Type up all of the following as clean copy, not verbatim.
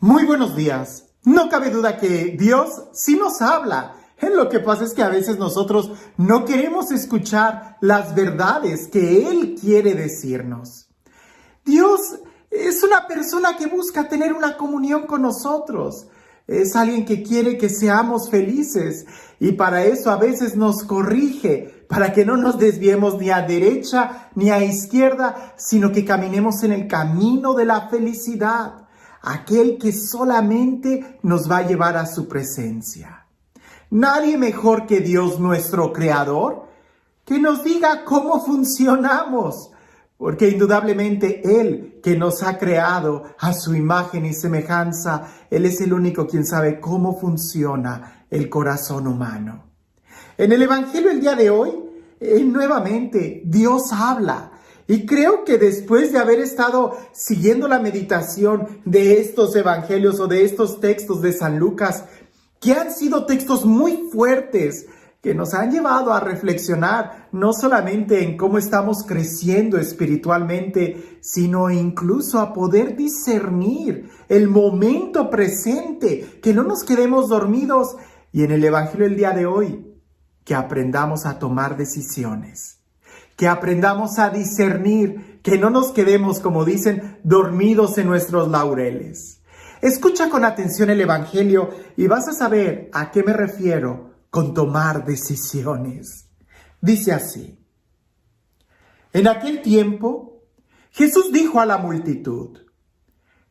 Muy buenos días. No cabe duda que Dios sí nos habla. Lo que pasa es que a veces nosotros no queremos escuchar las verdades que Él quiere decirnos. Dios es una persona que busca tener una comunión con nosotros. Es alguien que quiere que seamos felices y para eso a veces nos corrige, para que no nos desviemos ni a derecha ni a izquierda, sino que caminemos en el camino de la felicidad, aquel que solamente nos va a llevar a su presencia. Nadie mejor que Dios, nuestro Creador, que nos diga cómo funcionamos, porque indudablemente Él, que nos ha creado a su imagen y semejanza, Él es el único quien sabe cómo funciona el corazón humano. En el Evangelio el día de hoy, nuevamente, Dios habla. Y creo que después de haber estado siguiendo la meditación de estos evangelios o de estos textos de San Lucas, que han sido textos muy fuertes, que nos han llevado a reflexionar no solamente en cómo estamos creciendo espiritualmente, sino incluso a poder discernir el momento presente, que no nos quedemos dormidos. Y en el Evangelio del día de hoy, que aprendamos a tomar decisiones, que aprendamos a discernir, que no nos quedemos, como dicen, dormidos en nuestros laureles. Escucha con atención el Evangelio y vas a saber a qué me refiero con tomar decisiones. Dice así: en aquel tiempo, Jesús dijo a la multitud: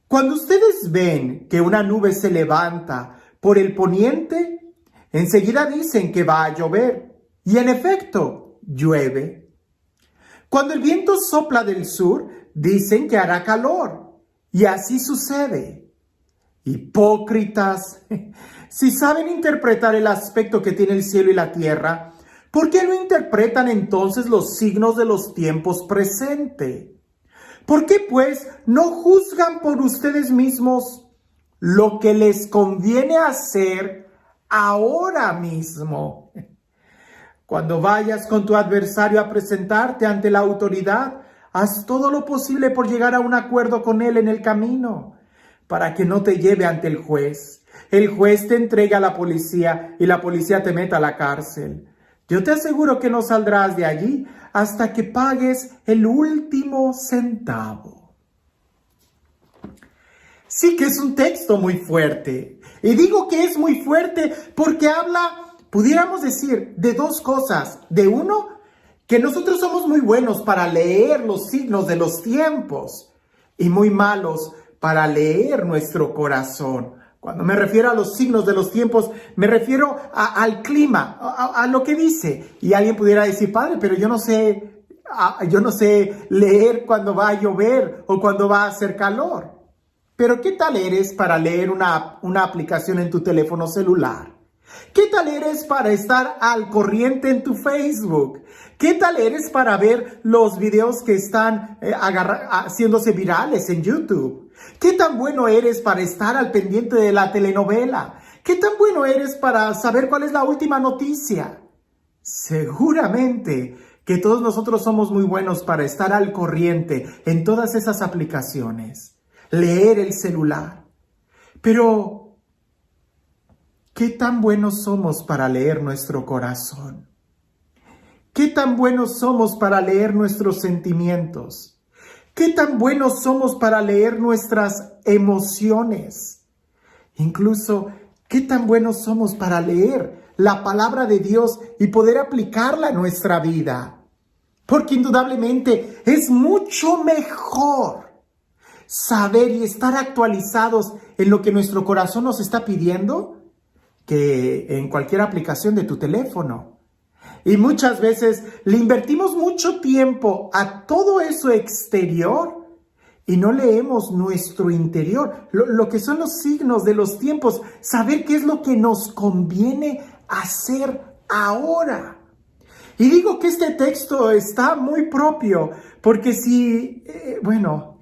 cuando ustedes ven que una nube se levanta por el poniente, enseguida dicen que va a llover, y en efecto, llueve. Cuando el viento sopla del sur, dicen que hará calor, y así sucede. Hipócritas, si saben interpretar el aspecto que tiene el cielo y la tierra, ¿por qué no interpretan entonces los signos de los tiempos presentes? ¿Por qué pues no juzgan por ustedes mismos lo que les conviene hacer ahora mismo? Cuando vayas con tu adversario a presentarte ante la autoridad, haz todo lo posible por llegar a un acuerdo con él en el camino, para que no te lleve ante el juez. El juez te entrega a la policía y la policía te meta a la cárcel. Yo te aseguro que no saldrás de allí hasta que pagues el último centavo. Sí que es un texto muy fuerte. Y digo que es muy fuerte porque habla, pudiéramos decir, de dos cosas. De uno, que nosotros somos muy buenos para leer los signos de los tiempos y muy malos para leer nuestro corazón. Cuando me refiero a los signos de los tiempos, me refiero al clima, a lo que dice. Y alguien pudiera decir: padre, pero yo no sé leer cuando va a llover o cuando va a hacer calor. Pero ¿qué tal eres para leer una aplicación en tu teléfono celular? ¿Qué tal eres para estar al corriente en tu Facebook? ¿Qué tal eres para ver los videos que están haciéndose virales en YouTube? ¿Qué tan bueno eres para estar al pendiente de la telenovela? ¿Qué tan bueno eres para saber cuál es la última noticia? Seguramente que todos nosotros somos muy buenos para estar al corriente en todas esas aplicaciones, leer el celular. Pero ¿qué tan buenos somos para leer nuestro corazón? ¿Qué tan buenos somos para leer nuestros sentimientos? ¿Qué tan buenos somos para leer nuestras emociones? Incluso, ¿qué tan buenos somos para leer la palabra de Dios y poder aplicarla a nuestra vida? Porque indudablemente es mucho mejor saber y estar actualizados en lo que nuestro corazón nos está pidiendo que en cualquier aplicación de tu teléfono. Y muchas veces le invertimos mucho tiempo a todo eso exterior y no leemos nuestro interior, lo que son los signos de los tiempos, saber qué es lo que nos conviene hacer ahora. Y digo que este texto está muy propio, porque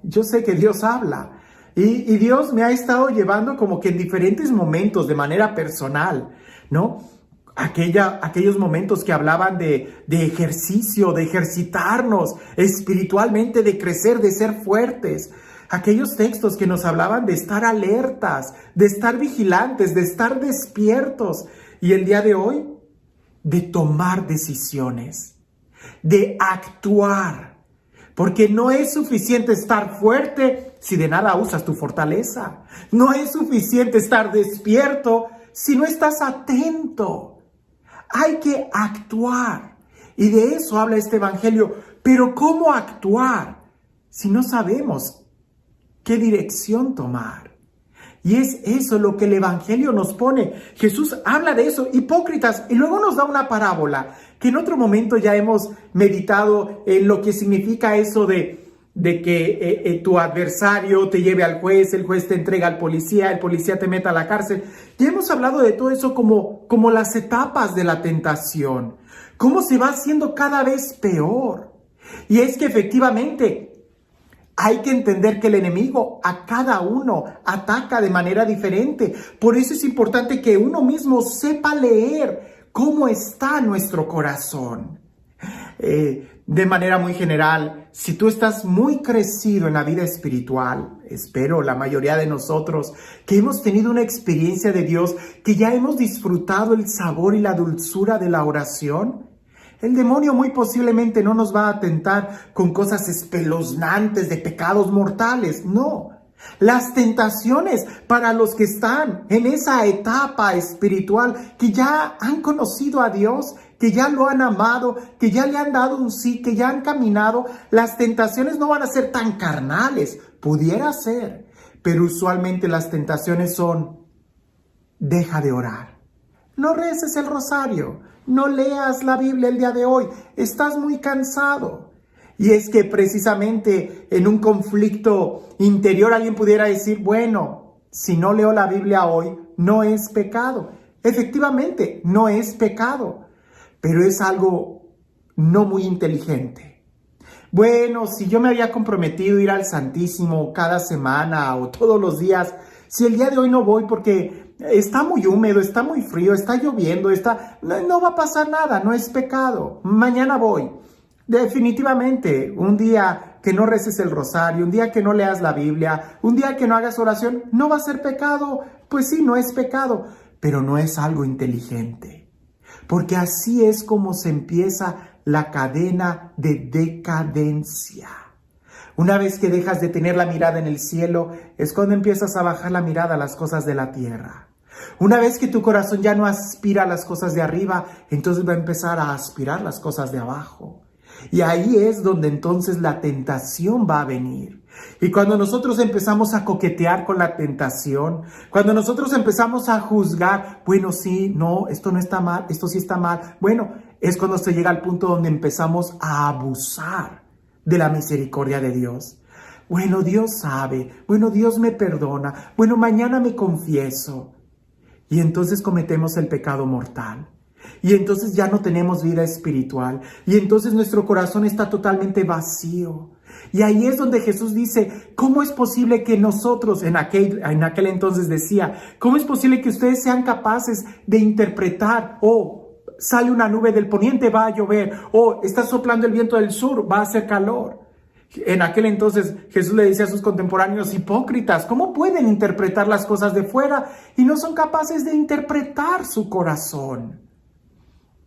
yo sé que Dios habla. Y Dios me ha estado llevando como que en diferentes momentos de manera personal, ¿no? Aquellos momentos que hablaban de ejercicio, de ejercitarnos espiritualmente, de crecer, de ser fuertes. Aquellos textos que nos hablaban de estar alertas, de estar vigilantes, de estar despiertos. Y el día de hoy, de tomar decisiones, de actuar. Porque no es suficiente estar fuerte si de nada usas tu fortaleza. No es suficiente estar despierto si no estás atento. Hay que actuar. Y de eso habla este evangelio. Pero ¿cómo actuar si no sabemos qué dirección tomar? Y es eso lo que el evangelio nos pone. Jesús habla de eso, hipócritas, y luego nos da una parábola que en otro momento ya hemos meditado en lo que significa eso de que tu adversario te lleve al juez, el juez te entrega al policía, el policía te meta a la cárcel. Ya hemos hablado de todo eso como las etapas de la tentación, cómo se va haciendo cada vez peor. Y es que efectivamente hay que entender que el enemigo a cada uno ataca de manera diferente. Por eso es importante que uno mismo sepa leer cómo está nuestro corazón. De manera muy general, si tú estás muy crecido en la vida espiritual, espero la mayoría de nosotros que hemos tenido una experiencia de Dios, que ya hemos disfrutado el sabor y la dulzura de la oración, el demonio muy posiblemente no nos va a tentar con cosas espeluznantes de pecados mortales, no. Las tentaciones para los que están en esa etapa espiritual, que ya han conocido a Dios, que ya lo han amado, que ya le han dado un sí, que ya han caminado, las tentaciones no van a ser tan carnales, pudiera ser, pero usualmente las tentaciones son: deja de orar, no reces el rosario, no leas la Biblia el día de hoy, estás muy cansado. Y es que precisamente en un conflicto interior alguien pudiera decir: bueno, si no leo la Biblia hoy, no es pecado. Efectivamente, no es pecado, pero es algo no muy inteligente. Bueno, si yo me había comprometido a ir al Santísimo cada semana o todos los días, si el día de hoy no voy porque está muy húmedo, está muy frío, está lloviendo, no va a pasar nada, no es pecado. Mañana voy. Definitivamente, un día que no reces el rosario, un día que no leas la Biblia, un día que no hagas oración, no va a ser pecado. Pues sí, no es pecado, pero no es algo inteligente. Porque así es como se empieza la cadena de decadencia. Una vez que dejas de tener la mirada en el cielo, es cuando empiezas a bajar la mirada a las cosas de la tierra. Una vez que tu corazón ya no aspira a las cosas de arriba, entonces va a empezar a aspirar las cosas de abajo. Y ahí es donde entonces la tentación va a venir. Y cuando nosotros empezamos a coquetear con la tentación, cuando nosotros empezamos a juzgar, bueno, sí, no, esto no está mal, esto sí está mal, bueno, es cuando se llega al punto donde empezamos a abusar de la misericordia de Dios. Bueno, Dios sabe, bueno, Dios me perdona, bueno, mañana me confieso. Y entonces cometemos el pecado mortal. Y entonces ya no tenemos vida espiritual. Y entonces nuestro corazón está totalmente vacío. Y ahí es donde Jesús dice: ¿cómo es posible que nosotros, en aquel entonces decía, cómo es posible que ustedes sean capaces de interpretar, sale una nube del poniente, va a llover, está soplando el viento del sur, va a hacer calor? En aquel entonces Jesús le decía a sus contemporáneos: hipócritas, ¿cómo pueden interpretar las cosas de fuera y no son capaces de interpretar su corazón?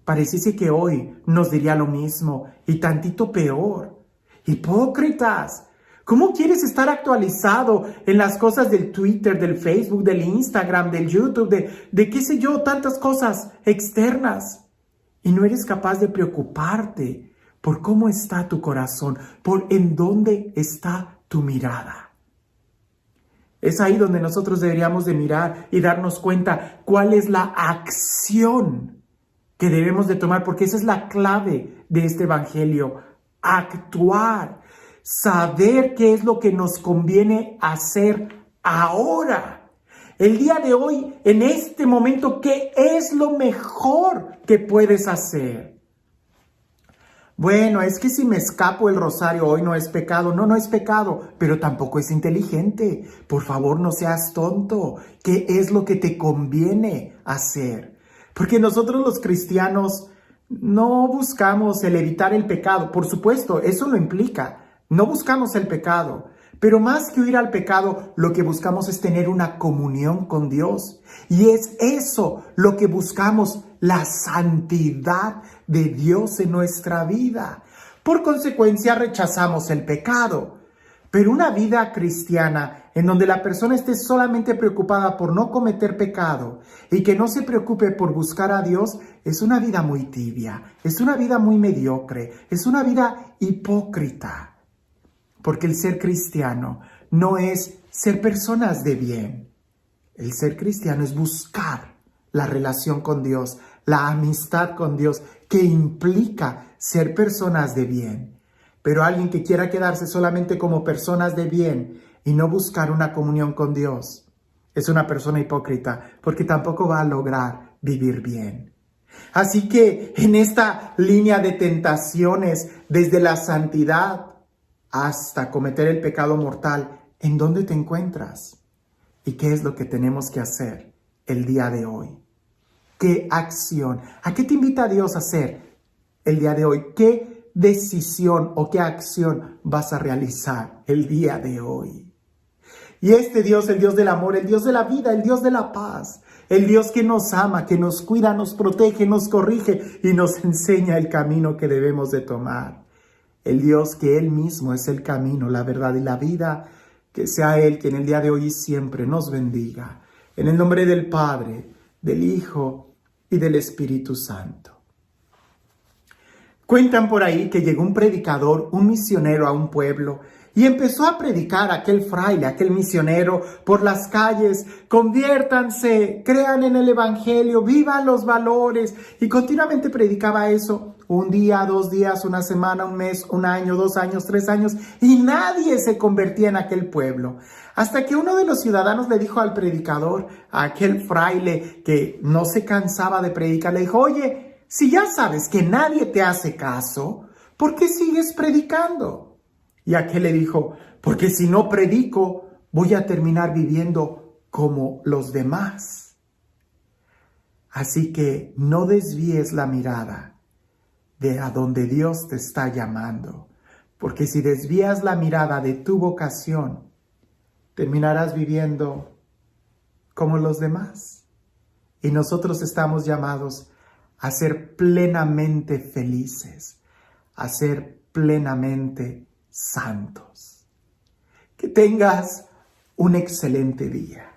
Pareciese que hoy nos diría lo mismo y tantito peor. Hipócritas, ¿cómo quieres estar actualizado en las cosas del Twitter, del Facebook, del Instagram, del YouTube, de qué sé yo, tantas cosas externas? Y no eres capaz de preocuparte por cómo está tu corazón, por en dónde está tu mirada. Es ahí donde nosotros deberíamos de mirar y darnos cuenta cuál es la acción que debemos de tomar, porque esa es la clave de este evangelio: actuar, saber qué es lo que nos conviene hacer ahora, el día de hoy, en este momento, qué es lo mejor que puedes hacer. Bueno, es que si me escapo el rosario hoy no es pecado. No, no es pecado, pero tampoco es inteligente. Por favor, no seas tonto. ¿Qué es lo que te conviene hacer? Porque nosotros los cristianos no buscamos el evitar el pecado. Por supuesto, eso lo implica. No buscamos el pecado, Pero más que huir al pecado, lo que buscamos es tener una comunión con Dios. Y es eso lo que buscamos, la santidad de Dios en nuestra vida. Por consecuencia, rechazamos el pecado. Pero una vida cristiana en donde la persona esté solamente preocupada por no cometer pecado y que no se preocupe por buscar a Dios, es una vida muy tibia, es una vida muy mediocre, es una vida hipócrita. Porque el ser cristiano no es ser personas de bien. El ser cristiano es buscar la relación con Dios, la amistad con Dios, que implica ser personas de bien. Pero alguien que quiera quedarse solamente como personas de bien y no buscar una comunión con Dios, es una persona hipócrita, porque tampoco va a lograr vivir bien. Así que en esta línea de tentaciones, desde la santidad hasta cometer el pecado mortal, ¿en dónde te encuentras? ¿Y qué es lo que tenemos que hacer el día de hoy? ¿Qué acción? ¿A qué te invita Dios a hacer el día de hoy? ¿Qué decisión o qué acción vas a realizar el día de hoy? Y este Dios, el Dios del amor, el Dios de la vida, el Dios de la paz, el Dios que nos ama, que nos cuida, nos protege, nos corrige y nos enseña el camino que debemos de tomar. El Dios que Él mismo es el camino, la verdad y la vida, que sea Él quien el día de hoy y siempre nos bendiga. En el nombre del Padre, del Hijo y del Espíritu Santo. Cuentan por ahí que llegó un predicador, un misionero a un pueblo y empezó a predicar a aquel fraile, aquel misionero por las calles: conviértanse, crean en el evangelio, vivan los valores. Y continuamente predicaba eso, un día, 2 días, una semana, un mes, un año, 2 años, 3 años, y nadie se convertía en aquel pueblo. Hasta que uno de los ciudadanos le dijo al predicador, a aquel fraile que no se cansaba de predicar, le dijo: oye, si ya sabes que nadie te hace caso, ¿por qué sigues predicando? Y aquel le dijo: porque si no predico, voy a terminar viviendo como los demás. Así que no desvíes la mirada de a donde Dios te está llamando, porque si desvías la mirada de tu vocación, terminarás viviendo como los demás. Y nosotros estamos llamados a ser plenamente felices, a ser plenamente santos. Que tengas un excelente día.